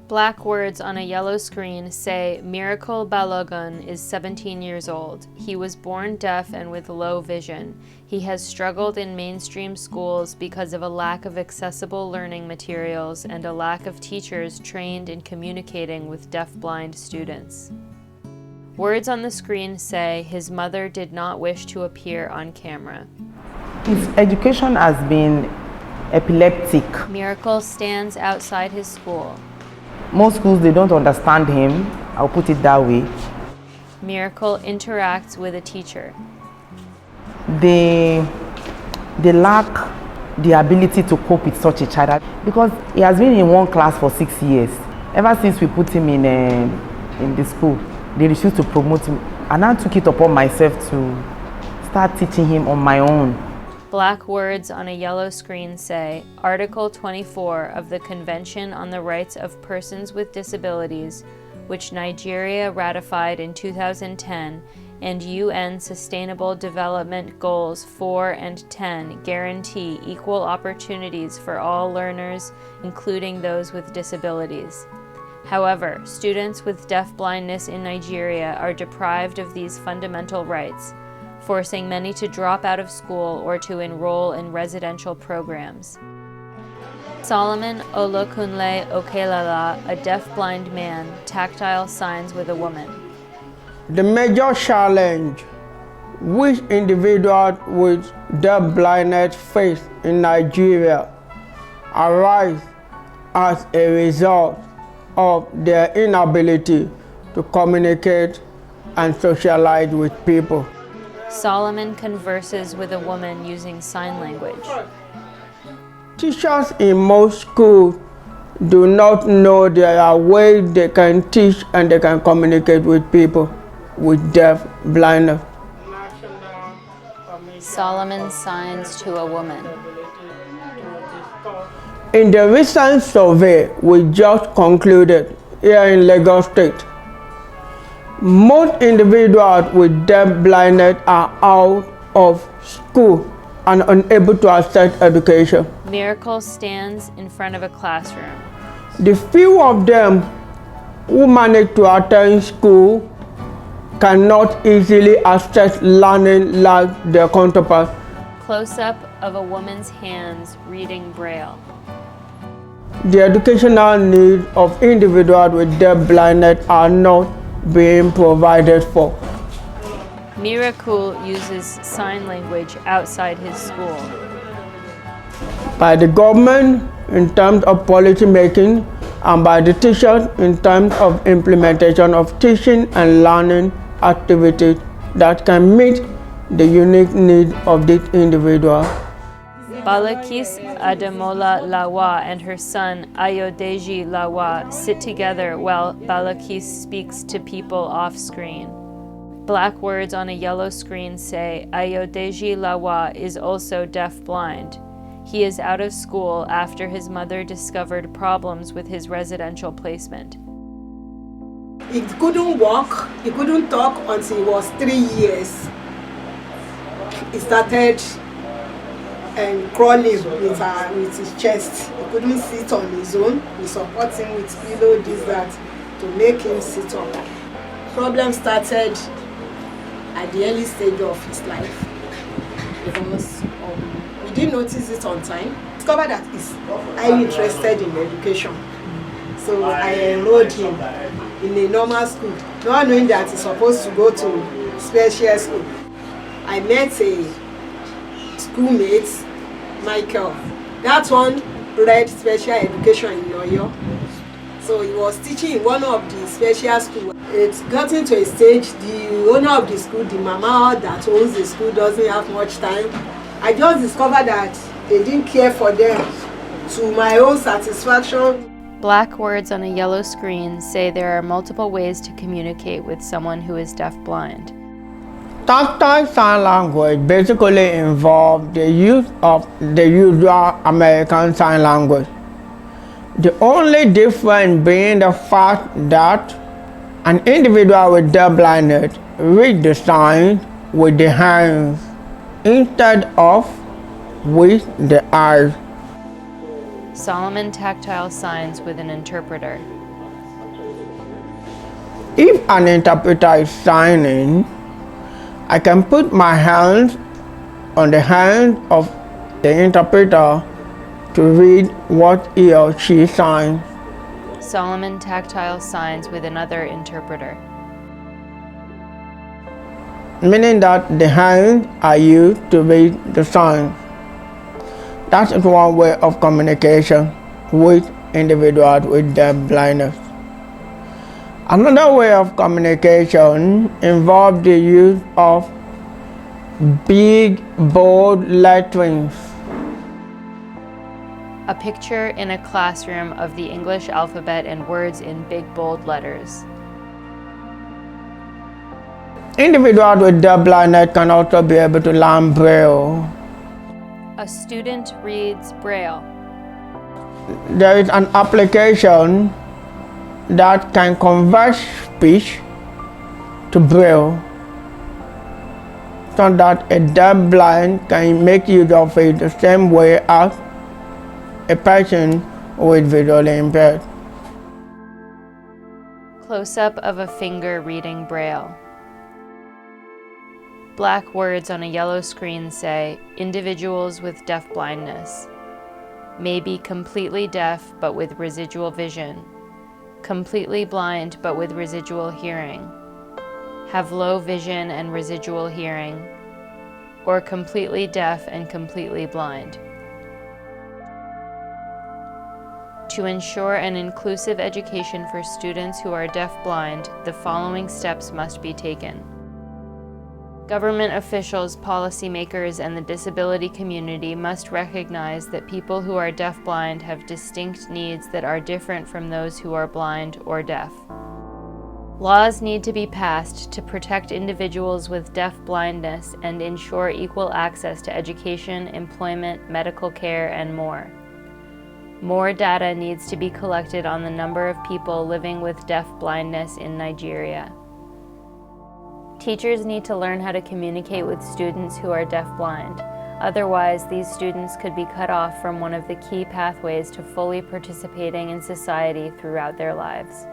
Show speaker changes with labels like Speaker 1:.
Speaker 1: Black words on a yellow screen say, Miracle Balogun is 17 years old. He was born deaf and with low vision. He has struggled in mainstream schools because of a lack of accessible learning materials and a lack of teachers trained in communicating with deaf-blind students. Words on the screen say, his mother did not wish to appear on camera.
Speaker 2: His education has been epileptic.
Speaker 1: Miracle stands outside his school.
Speaker 2: Most schools, they don't understand him. I'll put it that way.
Speaker 1: Miracle interacts with a teacher.
Speaker 2: They lack the ability to cope with such a child because he has been in one class for 6 years. Ever since we put him in the school, they refused to promote him. And I took it upon myself to start teaching him on my own.
Speaker 1: Black words on a yellow screen say, Article 24 of the Convention on the Rights of Persons with Disabilities, which Nigeria ratified in 2010, and UN Sustainable Development Goals 4 and 10 guarantee equal opportunities for all learners, including those with disabilities. However, students with deaf-blindness in Nigeria are deprived of these fundamental rights, forcing many to drop out of school or to enroll in residential programs. Solomon Olakunle Okelola, a deaf-blind man, tactile signs with a woman.
Speaker 3: The major challenge which individuals with deaf-blindness face in Nigeria arise as a result of their inability to communicate and socialize with people.
Speaker 1: Solomon converses with a woman using sign language.
Speaker 3: Teachers in most schools do not know there are ways they can teach and they can communicate with people with deaf-blindness.
Speaker 1: Solomon signs to a woman.
Speaker 3: In the recent survey we just concluded here in Lagos State, most individuals with deaf-blindness are out of school and unable to access education.
Speaker 1: Miracle stands in front of a classroom.
Speaker 3: The few of them who manage to attend school cannot easily access learning like their counterparts.
Speaker 1: Close-up of a woman's hands reading Braille.
Speaker 3: The educational needs of individuals with deaf-blindness are not being provided for.
Speaker 1: Miracle uses sign language outside his school.
Speaker 3: By the government in terms of policy making and by the teachers in terms of implementation of teaching and learning activities that can meet the unique needs of this individual.
Speaker 1: Balogun and Lawal and her son Ayodeji Lawal sit together while Balogun speaks to people off-screen. Black words on a yellow screen say, Ayodeji Lawal is also deaf-blind. He is out of school after his mother discovered problems with his residential placement.
Speaker 4: He couldn't walk, he couldn't talk until he was 3 years. He started crawling with his chest. He couldn't sit on his own. We support him with pillow, this, that, to make him sit up. Problem started at the early stage of his life because we didn't notice it on time. Discovered that he's highly interested in education. So I enrolled him in a normal school, not knowing that he's supposed to go to special school. I met a schoolmate, Michael. That one read special education in Oyo. So he was teaching in one of the special schools. It's gotten to a stage, the owner of the school, the mama that owns the school, doesn't have much time. I just discovered that they didn't care for them to my own satisfaction.
Speaker 1: Black words on a yellow screen say there are multiple ways to communicate with someone who is deaf-blind.
Speaker 3: Tactile sign language basically involves the use of the usual American Sign Language. The only difference being the fact that an individual with deaf-blindness reads the signs with the hands instead of with the eyes.
Speaker 1: Solomon tactile signs with an interpreter.
Speaker 3: If an interpreter is signing, I can put my hands on the hand of the interpreter to read what he or she signs.
Speaker 1: Solomon tactile signs with another interpreter.
Speaker 3: Meaning that the hands are used to read the signs. That is one way of communication with individuals with deafblindness. Another way of communication involves the use of big, bold letterings.
Speaker 1: A picture in a classroom of the English alphabet and words in big, bold letters.
Speaker 3: Individuals with deafblindness can also be able to learn Braille.
Speaker 1: A student reads Braille.
Speaker 3: There is an application that can convert speech to Braille so that a deafblind can make use of it the same way as a person who is visually impaired.
Speaker 1: Close-up of a finger reading Braille. Black words on a yellow screen say, individuals with deafblindness. May be completely deaf but with residual vision. Completely blind but with residual hearing. Have low vision and residual hearing. Or completely deaf and completely blind. To ensure an inclusive education for students who are deaf-blind, the following steps must be taken. Government officials, policymakers, and the disability community must recognize that people who are deaf-blind have distinct needs that are different from those who are blind or deaf. Laws need to be passed to protect individuals with deaf-blindness and ensure equal access to education, employment, medical care, and more. More data needs to be collected on the number of people living with deaf-blindness in Nigeria. Teachers need to learn how to communicate with students who are deaf-blind. Otherwise, these students could be cut off from one of the key pathways to fully participating in society throughout their lives.